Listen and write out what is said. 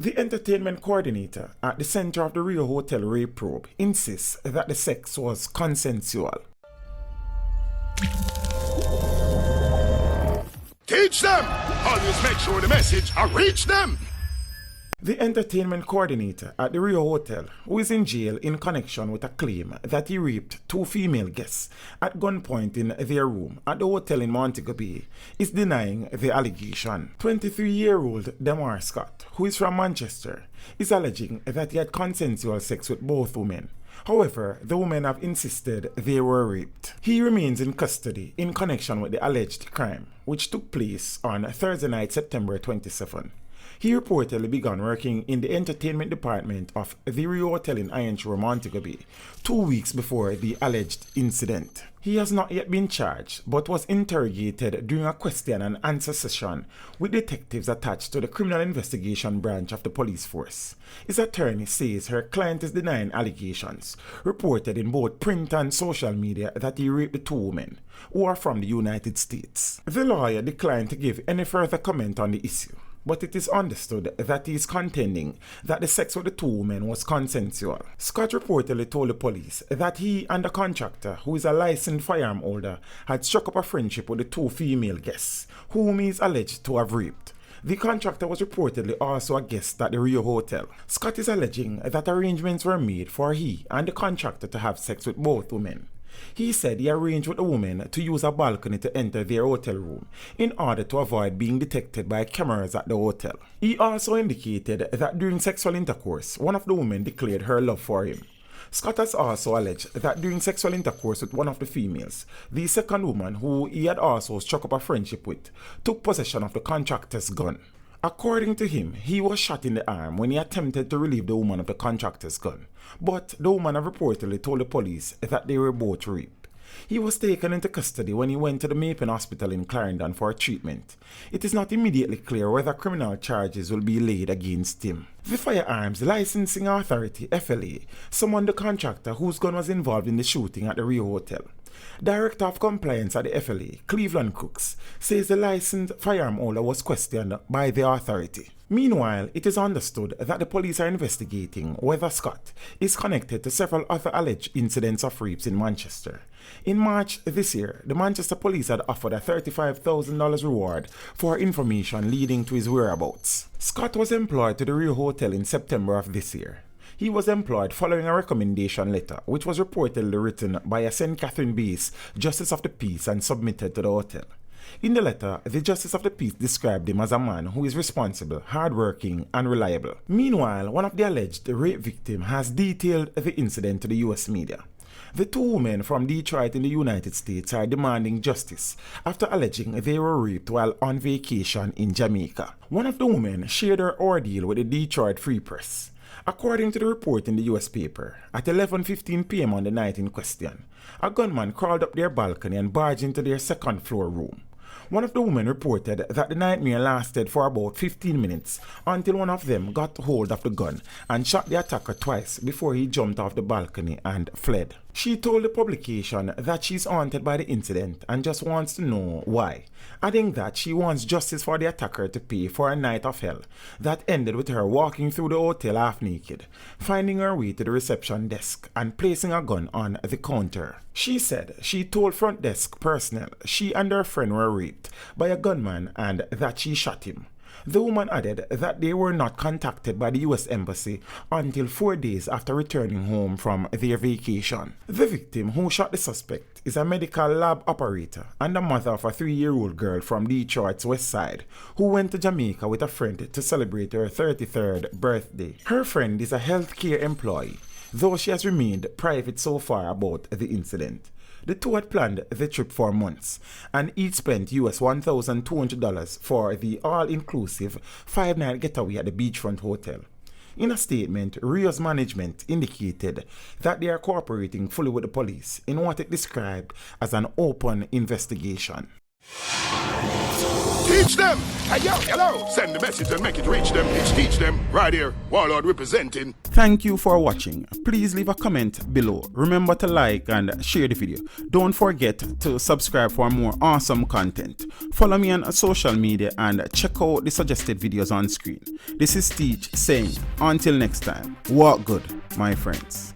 The entertainment coordinator at the center of the Rio Hotel rape probe insists that the sex was consensual. Teach them! Always make sure the message reach them! The entertainment coordinator at the Rio Hotel, who is in jail in connection with a claim that he raped 2 female guests at gunpoint in their room at the hotel in Montego Bay, is denying the allegation. 23-year-old Demar Scott, who is from Manchester, is alleging that he had consensual sex with both women. However, the women have insisted they were raped. He remains in custody in connection with the alleged crime, which took place on Thursday night, September 27. He reportedly began working in the entertainment department of the Rio Hotel in Ironshore, Montego Bay, 2 weeks before the alleged incident. He has not yet been charged, but was interrogated during a question and answer session with detectives attached to the criminal investigation branch of the police force. His attorney says her client is denying allegations, reported in both print and social media, that he raped the 2 women, who are from the United States. The lawyer declined to give any further comment on the issue, but it is understood that he is contending that the sex with the 2 women was consensual. Scott reportedly told the police that he and the contractor, who is a licensed firearm holder, had struck up a friendship with the 2 female guests, whom he is alleged to have raped. The contractor was reportedly also a guest at the Rio Hotel. Scott is alleging that arrangements were made for he and the contractor to have sex with both women. He said he arranged with the woman to use a balcony to enter their hotel room in order to avoid being detected by cameras at the hotel. He also indicated that during sexual intercourse, one of the women declared her love for him. Scott has also alleged that during sexual intercourse with one of the females, the second woman, who he had also struck up a friendship with, took possession of the contractor's gun. According to him, he was shot in the arm when he attempted to relieve the woman of the contractor's gun, but the woman have reportedly told the police that they were both raped. He was taken into custody when he went to the Mapen Hospital in Clarendon for treatment. It is not immediately clear whether criminal charges will be laid against him. The Firearms Licensing Authority, FLA, summoned the contractor whose gun was involved in the shooting at the Rio Hotel. Director of Compliance at the FLA, Cleveland Crooks, says the licensed firearm holder was questioned by the authority. Meanwhile, it is understood that the police are investigating whether Scott is connected to several other alleged incidents of rapes in Manchester. In March this year, the Manchester police had offered a $35,000 reward for information leading to his whereabouts. Scott was employed to the Rio Hotel in September of this year. He was employed following a recommendation letter, which was reportedly written by a St. Catherine-based Justice of the Peace and submitted to the hotel. In the letter, the Justice of the Peace described him as a man who is responsible, hardworking, and reliable. Meanwhile, one of the alleged rape victims has detailed the incident to the US media. The 2 women from Detroit in the United States are demanding justice after alleging they were raped while on vacation in Jamaica. One of the women shared her ordeal with the Detroit Free Press. According to the report in the US paper, at 11:15 p.m. on the night in question, a gunman crawled up their balcony and barged into their second-floor room. One of the women reported that the nightmare lasted for about 15 minutes until one of them got hold of the gun and shot the attacker twice before he jumped off the balcony and fled. She told the publication that she's haunted by the incident and just wants to know why, adding that she wants justice for the attacker to pay for a night of hell that ended with her walking through the hotel half naked, finding her way to the reception desk and placing a gun on the counter. She said she told front desk personnel she and her friend were raped by a gunman and that she shot him. The woman added that they were not contacted by the US Embassy until 4 days after returning home from their vacation. The victim, who shot the suspect, is a medical lab operator and the mother of a 3-year-old girl from Detroit's West Side who went to Jamaica with a friend to celebrate her 33rd birthday. Her friend is a healthcare employee, though she has remained private so far about the incident. The 2 had planned the trip for months and each spent US $1,200 for the all-inclusive 5-night getaway at the beachfront hotel. In a statement, Rio's management indicated that they are cooperating fully with the police in what it described as an open investigation. Teach them. Hey, yo, hello. Send the message and make it reach them. It's teach them. Right here. Warlord representing. Thank you for watching. Please leave a comment below. Remember to like and share the video. Don't forget to subscribe for more awesome content. Follow me on social media and check out the suggested videos on screen. This is Teach saying, until next time, walk good, my friends.